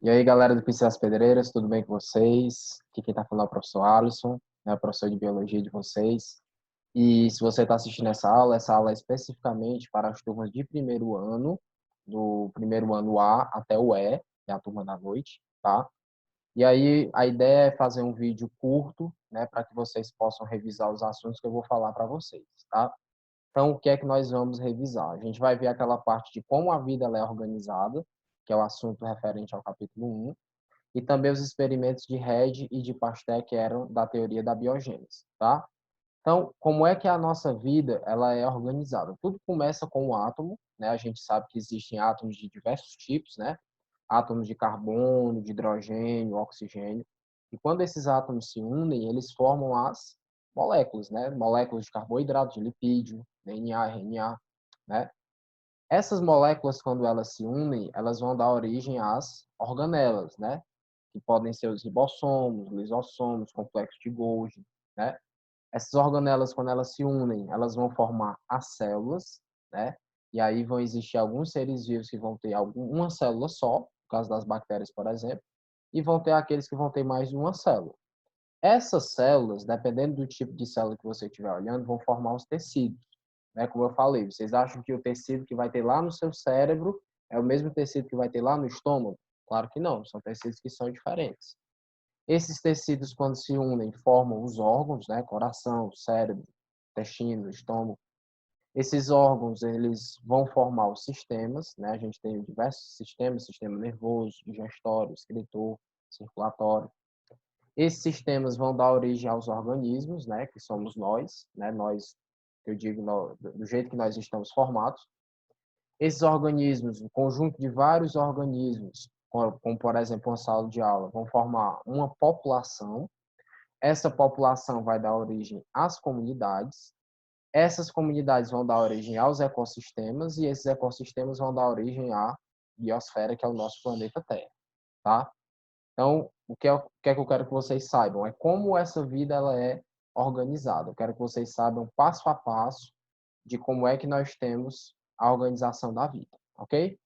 E aí, galera do PC das Pedreiras, tudo bem com vocês? Aqui quem tá falando é o professor Alisson, né, o professor de biologia de vocês. E se você está assistindo essa aula é especificamente para as turmas de primeiro ano, do primeiro ano A até o E, que é a turma da noite, tá? E aí, a ideia é fazer um vídeo curto, né, para que vocês possam revisar os assuntos que eu vou falar para vocês, tá? Então, o que é que nós vamos revisar? A gente vai ver aquela parte de como a vida ela é organizada, que é o assunto referente ao capítulo 1, e também os experimentos de Redd e de Pasteur, que eram da teoria da biogênese, tá? Então, como é que a nossa vida ela é organizada? Tudo começa com o átomo, né? A gente sabe que existem átomos de diversos tipos, né? Átomos de carbono, de hidrogênio, oxigênio. E quando esses átomos se unem, eles formam as moléculas, né? Moléculas de carboidrato, de lipídio, DNA, RNA, né? Essas moléculas, quando elas se unem, elas vão dar origem às organelas, né? Que podem ser os ribossomos, lisossomos, complexos de Golgi, né? Essas organelas, quando elas se unem, elas vão formar as células, né? E aí vão existir alguns seres vivos que vão ter uma célula só, no caso das bactérias, por exemplo, e vão ter aqueles que vão ter mais de uma célula. Essas células, dependendo do tipo de célula que você estiver olhando, vão formar os tecidos, né? Como eu falei, vocês acham que o tecido que vai ter lá no seu cérebro é o mesmo tecido que vai ter lá no estômago? Claro que não, são tecidos que são diferentes. Esses tecidos, quando se unem, formam os órgãos, né? Coração, cérebro, intestino, estômago. Esses órgãos, eles vão formar os sistemas, né? A gente tem diversos sistemas, sistema nervoso, digestório, excretor, circulatório. Esses sistemas vão dar origem aos organismos, né? Que somos nós, né? Nós, eu digo, do jeito que nós estamos formados. Esses organismos, um conjunto de vários organismos, como por exemplo uma sala de aula, vão formar uma população. Essa população vai dar origem às comunidades. Essas comunidades vão dar origem aos ecossistemas e esses ecossistemas vão dar origem à biosfera, que é o nosso planeta Terra, tá? Então, o que é que eu quero que vocês saibam? É como essa vida ela é organizada. Eu quero que vocês saibam passo a passo de como é que nós temos a organização da vida, ok?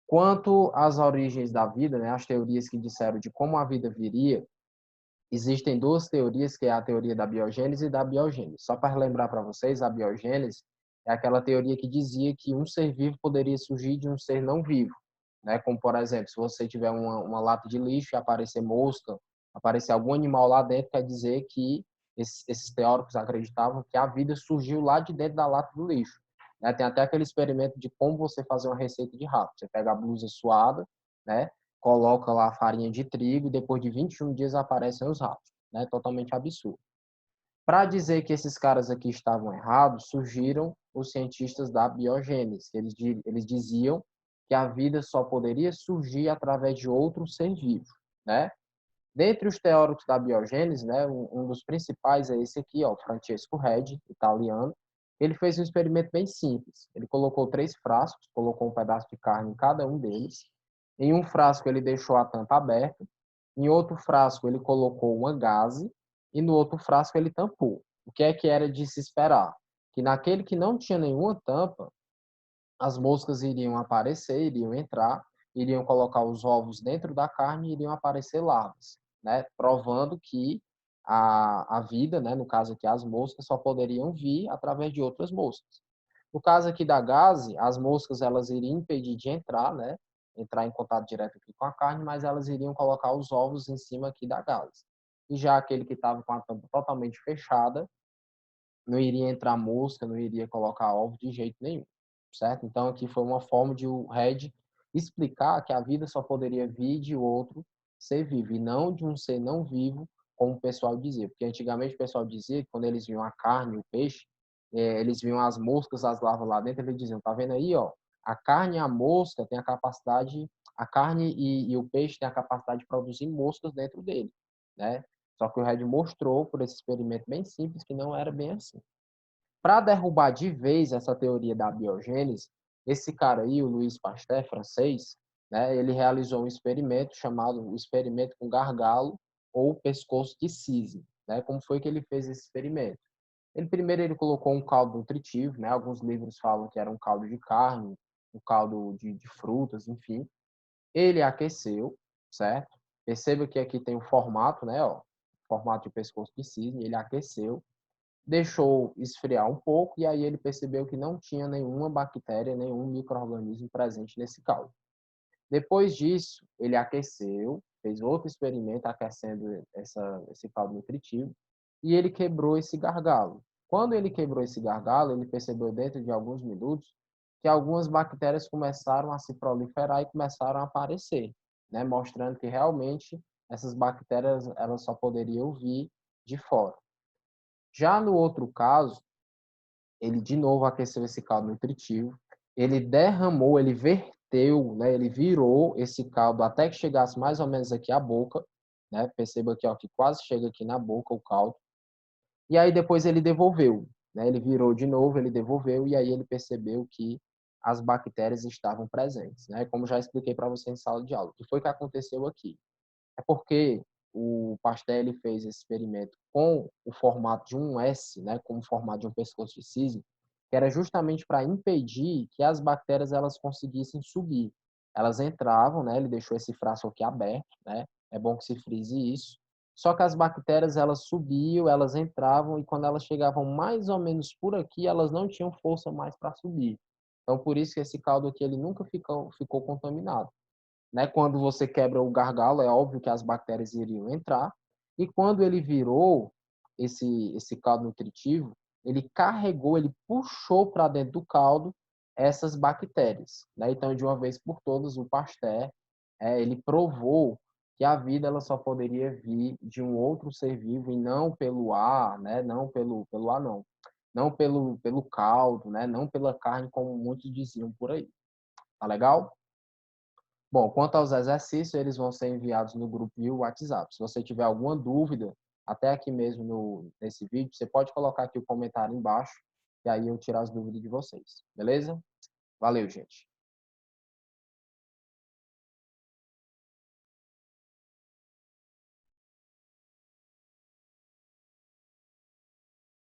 Quanto às origens da vida, né, as teorias que disseram de como a vida viria, existem duas teorias, que é a teoria da biogênese e da biogênese. Só para lembrar para vocês, a biogênese é aquela teoria que dizia que um ser vivo poderia surgir de um ser não vivo, né? Como, por exemplo, se você tiver uma lata de lixo e aparecer mosca, aparecer algum animal lá dentro, quer dizer que esses teóricos acreditavam que a vida surgiu lá de dentro da lata do lixo, né? Tem até aquele experimento de como você fazer uma receita de rato. Você pega a blusa suada, né? Coloca lá a farinha de trigo e depois de 21 dias aparecem os ratos, né? Totalmente absurdo. Para dizer que esses caras aqui estavam errados, surgiram os cientistas da biogênese. Eles diziam que a vida só poderia surgir através de outro ser vivo, né? Dentre os teóricos da biogênese, né, um dos principais é esse aqui, ó, Francesco Redi, italiano. Ele fez um experimento bem simples. Ele colocou 3 frascos, colocou um pedaço de carne em cada um deles. Em um frasco ele deixou a tampa aberta, em outro frasco ele colocou uma gaze e no outro frasco ele tampou. O que é que era de se esperar? Que naquele que não tinha nenhuma tampa, as moscas iriam aparecer, iriam entrar, iriam colocar os ovos dentro da carne e iriam aparecer larvas, né? Provando que a vida, né, no caso aqui as moscas, só poderiam vir através de outras moscas. No caso aqui da gaze, as moscas elas iriam impedir de entrar, né? Entrar em contato direto aqui com a carne, mas elas iriam colocar os ovos em cima aqui da gaze. E já aquele que estava com a tampa totalmente fechada, não iria entrar mosca, não iria colocar ovo de jeito nenhum, certo? Então aqui foi uma forma de o Red explicar que a vida só poderia vir de outro ser vivo e não de um ser não vivo, como o pessoal dizia. Porque antigamente o pessoal dizia que quando eles viam a carne, o peixe, eles viam as moscas, as larvas lá dentro, eles diziam, tá vendo aí, ó, a carne e a mosca têm a capacidade, a carne e o peixe têm a capacidade de produzir moscas dentro dele, né? Só que o Red mostrou, por esse experimento bem simples, que não era bem assim. Para derrubar de vez essa teoria da biogênese, esse cara aí, o Louis Pasteur, francês, né, ele realizou um experimento chamado o experimento com gargalo ou pescoço de cisne. Né? Como foi que ele fez esse experimento? Ele colocou um caldo nutritivo, né? Alguns livros falam que era um caldo de carne, um caldo de frutas, enfim. Ele aqueceu, certo? Perceba que aqui tem o formato, né, ó, formato de pescoço de cisne, ele aqueceu, deixou esfriar um pouco e aí ele percebeu que não tinha nenhuma bactéria, nenhum micro-organismo presente nesse caldo. Depois disso, ele aqueceu, fez outro experimento aquecendo esse caldo nutritivo e ele quebrou esse gargalo. Quando ele quebrou esse gargalo, ele percebeu dentro de alguns minutos que algumas bactérias começaram a se proliferar e começaram a aparecer, né, mostrando que realmente essas bactérias elas só poderiam vir de fora. Já no outro caso, ele de novo aqueceu esse caldo nutritivo, ele derramou, ele verteu, né, ele virou esse caldo até que chegasse mais ou menos aqui à boca, né, perceba aqui, ó, que quase chega aqui na boca o caldo, e aí depois ele devolveu, né, ele virou de novo, ele devolveu, e aí ele percebeu que as bactérias estavam presentes, né, como já expliquei para você em sala de aula. O que foi que aconteceu aqui? É porque o Pasteur ele fez esse experimento com o formato de um S, né, com o formato de um pescoço de cisne, que era justamente para impedir que as bactérias elas conseguissem subir. Elas entravam, né, ele deixou esse frasco aqui aberto, né, é bom que se frise isso. Só que as bactérias elas subiam, elas entravam e quando elas chegavam mais ou menos por aqui, elas não tinham força mais para subir. Então por isso que esse caldo aqui ele nunca ficou contaminado, né? Quando você quebra o gargalo, é óbvio que as bactérias iriam entrar. E quando ele virou esse caldo nutritivo, ele carregou, ele puxou para dentro do caldo essas bactérias, né? Então, de uma vez por todas, o Pasteur, ele provou que a vida ela só poderia vir de um outro ser vivo e não pelo ar, né? Não pelo ar, não. Não pelo caldo, né? Não pela carne, como muitos diziam por aí. Tá legal? Bom, quanto aos exercícios, eles vão ser enviados no grupo e o WhatsApp. Se você tiver alguma dúvida, até aqui mesmo nesse vídeo, você pode colocar aqui o comentário embaixo, e aí eu tiro as dúvidas de vocês. Beleza? Valeu, gente.